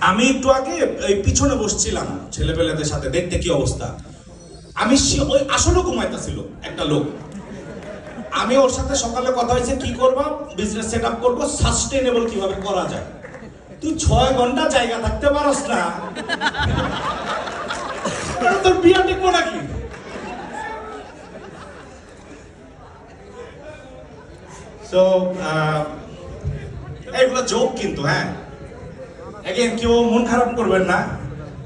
আমি একটু আগে এই পিছনে বসছিলাম ছেলেপেলেদের সাথে, দেখতে কি অবস্থা। আমি ওই আসলে ঘুমাইতেছিল একটা লোক, আমি ওর সাথে সকালে কথা হয়েছে কি করবো, বিজনেস সেট আপ করবো, সাস্টেনেবল কিভাবে করা যায়। তুই 6 ঘন্টা জায়গা থাকতে পারস না, তোর বিয়া টিকবো নাকি? তো এইগুলো জোক কিন্তু, হ্যাঁ এগেন কেউ মন খারাপ করবেন না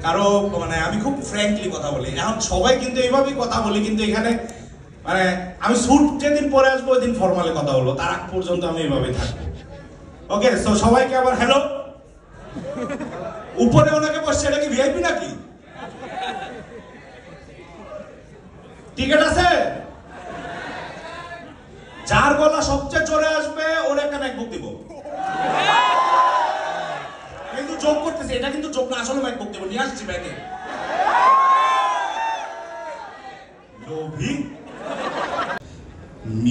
কারো, মানে আমি খুব ফ্র্যাঙ্কলি কথা বলি। এখন সবাই কিন্তু এইভাবেই কথা বলি, কিন্তু এখানে মানে আমি স্যুট যেদিন পরে আসবো ওই দিন ফর্মালে কথা বলবো, তার আগ পর্যন্ত আমি এইভাবেই থাকবো। ওকে, তো সবাইকে আবার হ্যালো। উপরে ওনাকে বসছে, এটা কি ভিআইপি নাকি? টিকিট আছে? যার গলা সবচেয়ে জোরে আসবে ওর একটা ম্যাকবুক দিব। কিন্তু জোক করতেছে, এটা কিন্তু জোক না, আসলে ম্যাকবুক দিব, নিয়ে আসছি ব্যাগে।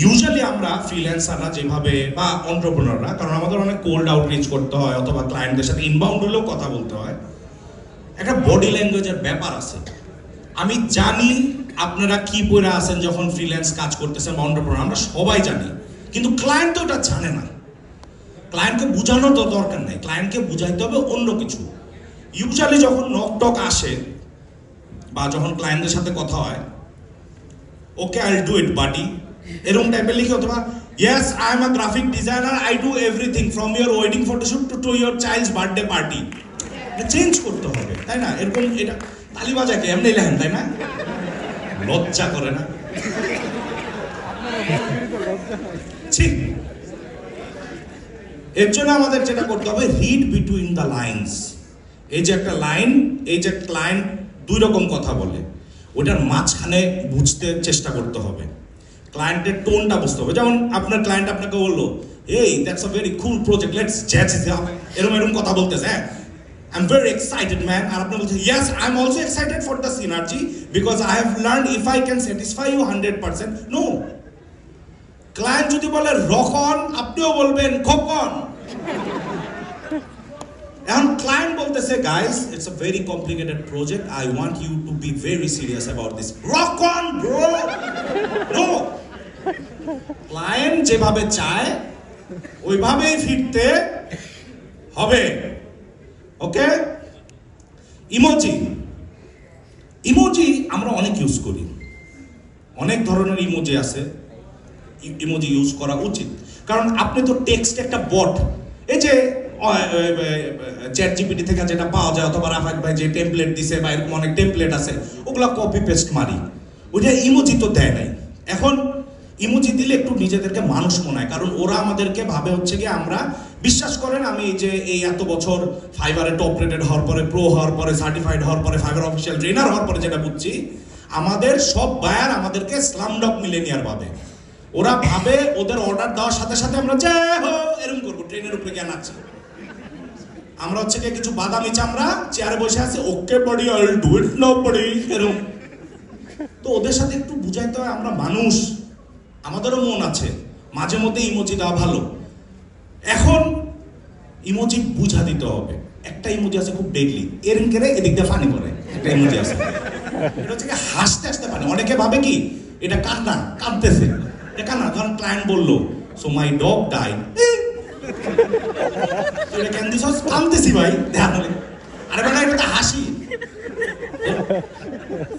ইউজুয়ালি আমরা ফ্রিল্যান্সাররা যেভাবে বা এন্টারপ্রেনাররা, কারণ আমাদের অনেক কোল্ড আউটরিচ করতে হয় অথবা ক্লায়েন্টদের সাথে ইনবাউন্ড হলেও কথা বলতে হয়, একটা বডি ল্যাঙ্গুয়েজের ব্যাপার আছে। আমি জানি আপনারা কি পড়ে আছেন যখন ফ্রিল্যান্স কাজ করতেছেন বা এন্টারপ্রেনার, আমরা সবাই জানি, কিন্তু ক্লায়েন্ট তো এটা জানে না। ক্লায়েন্টকে বোঝানো তো দরকার নাই, ক্লায়েন্টকে বুঝাইতে হবে অন্য কিছু। ইউজুয়ালি যখন নক টক আসে বা যখন ক্লায়েন্টদের সাথে কথা হয়, okay I will do it buddy, এরকম টাইপের লিখে, অথবা yes I am a graphic designer, I do everything from your wedding photoshoot to your child's birthday party. এটা চেঞ্জ করতে হবে, তাই না? এরকম এটা তালি বাজাকে এমনি লেখেন, তাই না? লজ্জা করে না? ঠিক, এর জন্য আমাদের যেটা করতে হবে, রিড বিটুইন দ্য লাইন্স। এই যে একটা লাইন, এই যে ক্লায়েন্ট দুই রকম কথা বলে, ওটার মাঝখানে বুঝতে চেষ্টা করতে হবে, ক্লায়েন্টের টোনটা বুঝতে হবে। যেমন আপনার ক্লায়েন্ট আপনাকে বললো, এই that's a very cool project, let's jazz it up, এরকম এরকম কথা বলতেছে, হ্যাঁ I am very excited man, আর আপনি বলছেন yes I am also excited for the synergy because I have learned if I can satisfy you 100%। No, client যদি বলে রকন, আপনিও বলবেন খকন। এখন ক্লায়েন্ট বলতেছে, guys it's a very complicated project, I want you to be very serious about this, রকন bro. No, client যেভাবে চায় ওইভাবেই ফিরতে হবে। ওকে, ইমোজি। ইমোজি আমরা অনেক ইউজ করি, অনেক ধরনের ইমোজি আছে, ইমোজি ইউজ করা উচিত। কারণ আপনি তো টেক্সট একটা বট, এই যে চ্যাট জিপিটি থেকে যেটা পাওয়া যায়, অথবা রাফাত ভাই যে টেমপ্লেট দিছে বা এরকম অনেক টেমপ্লেট আছে, ওগুলা কপি পেস্ট মারি, ওইটা ইমোজি তো দেয় নাই। এখন ইমোজি দিলে একটু নিজেদেরকে মানুষ মনে হয়, কারণ ওরা আমাদেরকে ভাবে হচ্ছে কি, আমরা বিশ্বাস করেন আমি যে এই এত বছর ফাইবারে টপ রেটেড হওয়ার পরে, প্রো হওয়ার পরে, সার্টিফাইড হওয়ার পরে, ফাইবার অফিসিয়াল ট্রেনার হওয়ার পরে যেটা বুঝছি, আমাদের সব বায়ার আমাদেরকে স্লামডগ মিলেনিয়ার ভাবে। ওরা ভাবে ওদের অর্ডার দেওয়ার সাথে সাথে আমরা জয় হো এরকম করবো, ট্রেনের উপরে গিয়ে নাচছি। আমরা হচ্ছে কি কিছু বাদামি চামড়া চেয়ারে বসে আছে, ওকে body I will do it now body, এরকম। তো ওদের সাথে একটু বুঝাইতে হয় আমরা মানুষ, আমাদেরও মন আছে, মাঝে মধ্যে ইমোজি দেওয়া ভালো। এখন ইমোজি বুঝা দিতে হবে। একটা ইমোজি আছে খুব ডেডলি, এরকম করে এদিক দিয়ে ফানি করে একটা ইমোজি আছে, এটা হচ্ছে কি হাসতে হাসতে ফানি। অনেকে ভাবে কি এটা কান্না, কাঁদতেছে, এটা কান্না। কারণ ক্লায়েন্ট বললো সো মাই ডগ ডাইড, এটা কেন দিস কাঁদতেছি ভাই, আরে বেটা এটা তো হাসি।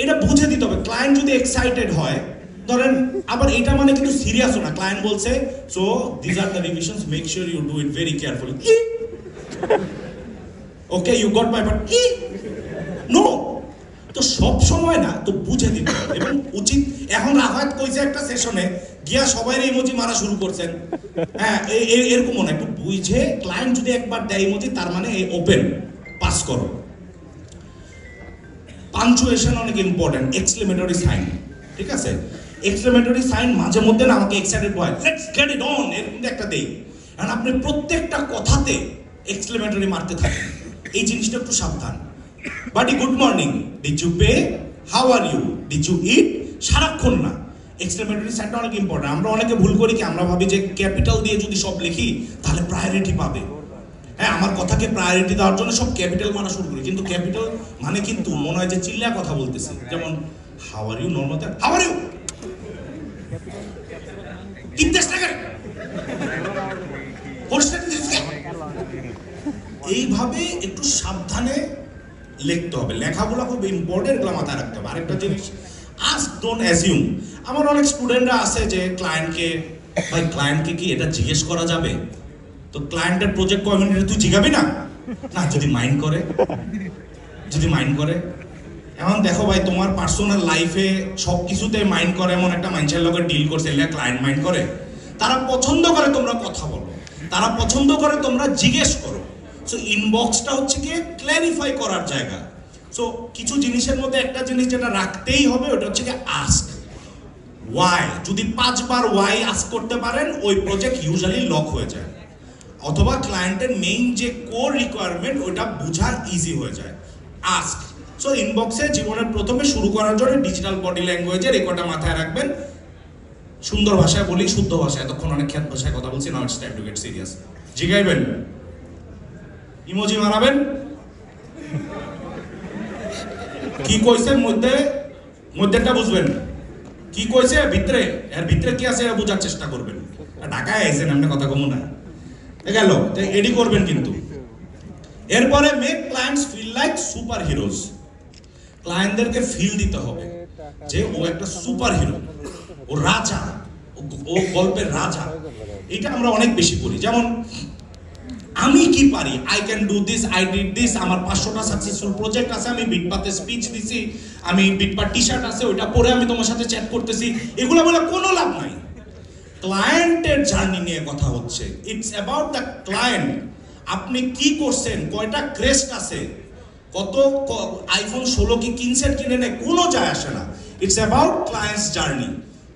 এটা বুঝে দিতে হবে। ক্লায়েন্ট যদি এক্সাইটেড হয়, ধরেন, আবার এটা মানে কিন্তু সিরিয়াসও না, ক্লায়েন্ট বলছে so this are the revisions, make sure you do it very carefully, okay you got my but, no. তো সব সময় না, তো বুঝে দিতে হবে এবং উচিত। এখন রাফাত কইছে একটা সেশনে গিয়া সবাই ইমোজি মারা শুরু করছেন, হ্যাঁ এরকম না, একটু বুঝে। ক্লায়েন্ট যদি একবার দেয় ইমোজি, তার মানে ওপেন পাস করো। পাঞ্চুয়েশন অনেক ইম্পর্টেন্ট, এক্সক্লেমেটরি সাইন, ঠিক আছে? এক্সক্লেমেটরি সাইন মাঝে মধ্যে না আমাকে এক্সাইটেড হয়, লেটস গেট ইট অন, এরকম একটা দেই। কারণ আপনি প্রত্যেকটা কথাতে এক্সক্লেমেটরি মারতে থাকেন, এই জিনিসটা একটু সাবধান। বাটি good morning, did you pay, how are you, did you eat, সারাক্ষণ না। এক্সক্লেমেটরি সাইনটা অনেক ইম্পর্টেন্ট। আমরা অনেকে ভুল করি কি, আমরা ভাবি যে ক্যাপিটাল দিয়ে যদি সব লিখি তাহলে প্রায়োরিটি পাবে। হ্যাঁ, আমার কথাকে প্রায়োরিটি দেওয়ার জন্য সব ক্যাপিটাল মানা শুরু করি, কিন্তু ক্যাপিটাল মানে কিন্তু মনে হয় যে চিল্লা কথা বলতেছি। যেমন how are you, normal how are you, এইভাবে একটু সাবধানে লিখতে হবে। লেখাগুলো খুব ইম্পর্টেন্ট, এগুলো মাথায় রাখতে হবে। আরেকটা জিনিস, আস্ক ডোন্ট অ্যাজিউম। আমার অনেক স্টুডেন্টরা আছে যে ক্লায়েন্টকে কি এটা জিজ্ঞেস করা যাবে? তো ক্লায়েন্টের প্রজেক্ট কমিউনিটি তুই জিগাবি না, যদি মাইন্ড করে এখন দেখো ভাই, তোমার পার্সোনাল লাইফে সব কিছুতে মাইন্ড করে এমন একটা মানুষের লগে ডিল করছে, এগুলা ক্লায়েন্ট মাইন্ড করে? তারা পছন্দ করে তোমরা কথা বলো, তারা পছন্দ করে তোমরা জিজ্ঞেস করো। সো ইনবক্সটা হচ্ছে কি ক্ল্যারিফাই করার জায়গা। সো কিছু জিনিসের মধ্যে একটা জিনিস যেটা রাখতেই হবে, ওটা হচ্ছে কি আস্ক ওয়াই। যদি 5 বার ওয়াই আস্ক করতে পারেন, ওই প্রজেক্ট ইউজুয়ালি লক হয়ে যায়, অথবা ক্লায়েন্টের মেইন যে কোর রিকোয়ারমেন্ট ওইটা বোঝার ইজি হয়ে যায়। আস্ক। সো ইনবক্সে জীবনের প্রথমে শুরু করার জন্য ডিজিটাল বডি ল্যাঙ্গুয়েজের এই কটা মাথায় রাখবেন। সুন্দর ভাষায় বলি, শুদ্ধ ভাষায়, এতক্ষণ অনেক খ্যাত ভাষায় কথা বলছি, now it's time to get serious. জিগাইবেন, ইমোজি মারাবেন, কি কইছেন মধ্যেটা বুঝবেন, কি কইছে ভিতরে, এর ভিতরে কি আছে বোঝার চেষ্টা করবেন। ঢাকায় আইছেন, এমনি কথা কমু না গেল, এডি করবেন কিন্তু। এরপরে make clients feel like superheroes. ক্লায়েন্টদেরকে ফিল দিতে হবে যে ও একটা সুপার হিরো, ও রাজা, ও গল্পের রাজা। এটা আমরা অনেক বেশি করি। যেমন আমি কি পারি, I can do this, I did this, আমার 500টা সাকসেসফুল প্রজেক্ট আছে, আমি বিটপাতে স্পিচ দিছি, আমি বিটপাত টি-শার্ট আছে ওইটা পরে আমি তোমার সাথে চ্যাট করতেছি, এগুলো বলে কোনো লাভ নাই। ক্লায়েন্টের জার্নি নিয়ে কথা হচ্ছে, ইটস অ্যাবাউট দ্য ক্লায়েন্ট। আপনি কি করছেন, কয়টা ক্রেস্ট আছে, কত আইফোন 16 কি কিনছেন কিনে নেই, কোনো যায় আসে না। It's about clients journey.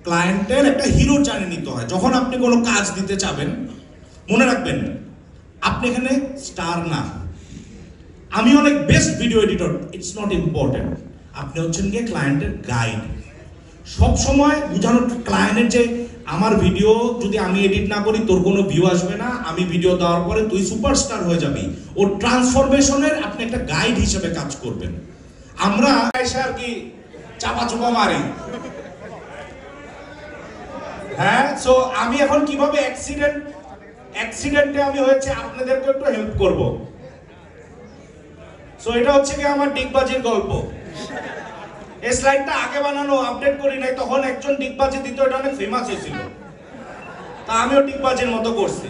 ক্লায়েন্টের একটা হিরোর জার্নি নিতে হয়। যখন আপনি কোনো কাজ দিতে চাবেন, মনে রাখবেন আপনি এখানে স্টার না। আমি অনেক best video editor, it's not important. আপনি হচ্ছেন গিয়ে ক্লায়েন্টের গাইড। সব সময় বুঝানোর ক্লায়েন্টের যে আমার ভিডিও যদি আমি এডিট না করি তোর কোনো ভিউ আসবে না, আমি ভিডিও দেওয়ার পরে তুই সুপারস্টার হয়ে যাবি। ও ট্রান্সফরমেশনের আপনি একটা গাইড হিসেবে কাজ করবেন। আমরা এসে আর কি চাপা চুপা মারি। হ্যাঁ, সো আমি এখন কিভাবে অ্যাক্সিডেন্টে আমি হয়েছে আপনাদেরকে একটু হেল্প করব। সো এটা হচ্ছে কি আমার ডিগবাজির গল্প। এই স্লাইডটা আগে বানানো, আপডেট করি নাই, তখন একজন ডিগবাজি দিত, এটা অনেক ফেমাস হয়েছিল, তা আমিও ডিগবাজির মতো করছি।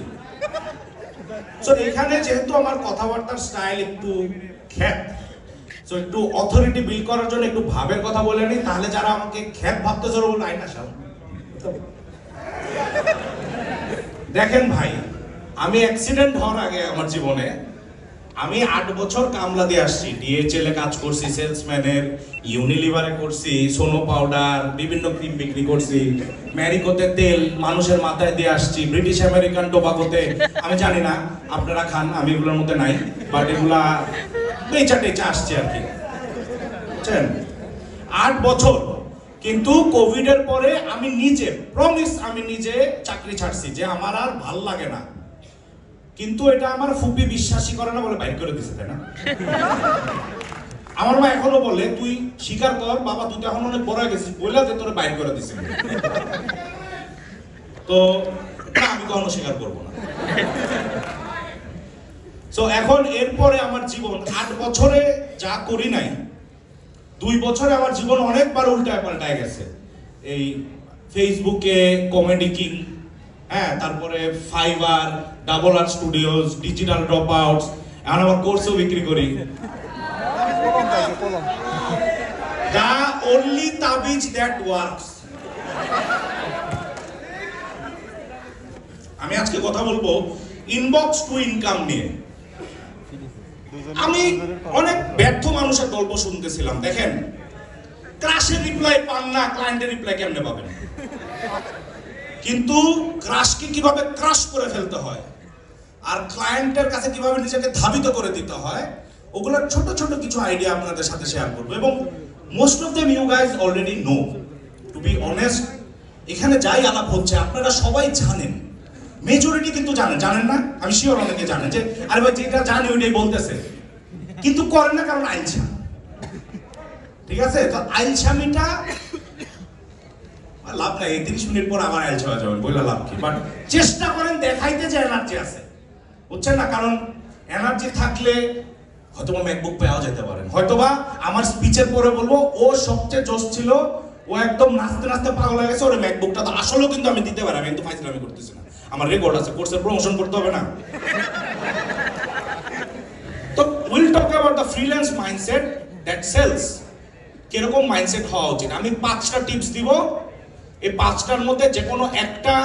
সো এখানে যেহেতু আমার কথাবার্তার স্টাইল একটু খ্যাত, সো একটু অথরিটি বিল্ড করার জন্য একটু ভাবের কথা বলে নিই, তাহলে যারা আমাকে খ্যাত ভাবতে জোর বলবো আইনা সাও। দেখেন ভাই, আমি অ্যাক্সিডেন্ট হওয়ার আগে আমার জীবনে আমি 8 বছর কামলা দিয়ে আসছি। ডিএচএল এ কাজ করছি, সেলসম্যানের, ইউনিলিভারে করছি, সোনো পাউডার, বিভিন্ন ক্রিম বিক্রি করছি, ম্যারিকোতে তেল মানুষের মাথায় দিয়ে আসছি, ব্রিটিশ আমেরিকান টোবাকোতে, আমি জানি না আপনারা খান, আমি এগুলোর মধ্যে নাই, বাট এগুলা বেচা টেচা আসছে আর কি, বুঝছেন। 8 বছর। কিন্তু কোভিড এর পরে আমি নিজে চাকরি ছাড়ছি, যে আমার আর ভাল লাগে না। কিন্তু এটা আমার ফুপি বিশ্বাসই করে না বলে বাইর করে দিছে, তাই না? আমার মা এখনো বলে তুই স্বীকার কর বাবা, তুই তো এখন অনেক বড় হয়ে গেছিস, বলে যে তোর বাইর করে দিছে। তো আমি কখনো স্বীকার করবো না। সো এখন এরপরে আমার জীবন 8 বছরে যা করি নাই, 2 বছরে আমার জীবন অনেকবার উল্টায় পাল্টায় গেছে। এই ফেসবুকে কমেডি কিং, হ্যাঁ, তারপরে ফাইবার, ডাবল আর স্টুডিওস, ডিজিটাল ড্রপ আউটস, এখন আমার কোর্সও বিক্রি করি। দ্য অনলি তাবিজ দ্যাট ওয়ার্কস। আমি আজকে কথা বলবো ইনবক্স টু ইনকাম নিয়ে। আমি অনেক ব্যর্থ মানুষের গল্প শুনতেছিলাম। দেখেন, ক্রাশের রিপ্লাই পান না, ক্লায়েন্টের রিপ্লাই কেমনে পাবেন? কিন্তু ক্রাশকে কিভাবে ক্রাশ করে ফেলতে হয় আর ক্লায়েন্টের কাছে কিভাবে নিজেকে ধাবিত করে দিতে হয়, ওগুলোর ছোট ছোট কিছু আইডিয়া আপনাদের সাথে শেয়ার করবো। এবং most of them you guys already know. To be honest, এখানে যাই আলাপ হচ্ছে আপনারা সবাই জানেন, মেজরিটি কিন্তু জানেন না, আমি শিওর অনেকে জানেন যে আরে ভাই যেটা জানি ওইটাই বলতেছে, কিন্তু করেন না কারণ আইলছা। ঠিক আছে, তো আইলছামিটা লাভ নাই, 30 মিনিট পর আবার আইলছা হয়ে যাবেন, বললে লাভ কি? বাট চেষ্টা করেন দেখাইতে যে এনার্জি আছে, বুঝছেন না? কারণ এনার্জি থাকলে হয়তোবা ম্যাকবুক পেয়েও যেতে পারেন। হয়তোবা আমার স্পিচের পরে বলবো ও সবচেয়ে জোশ ছিল, ও একদম নাচতে নাচতে পাগল হয়ে গেছে, ওর ম্যাকবুকটা তো আসলেও কিন্তু আমি দিতে পারি, আমি কিন্তু ফাইজলামি করতেছি না, আমার রেকর্ড আছে, কোর্সের প্রমোশন করতে হবে না। তো will talk about the freelance mindset that sales. কিরকম মাইন্ডসেট হওয়া উচিত, আমি 5টা টিপস দিব। এই 5টার মধ্যে যে কোনো একটা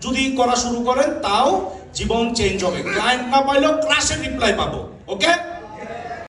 যদি করা শুরু করেন তাও জীবন চেঞ্জ হবে। ক্লায়েন্ট না পাইলেও ক্লাসে রিপ্লাই পাবো, ওকে?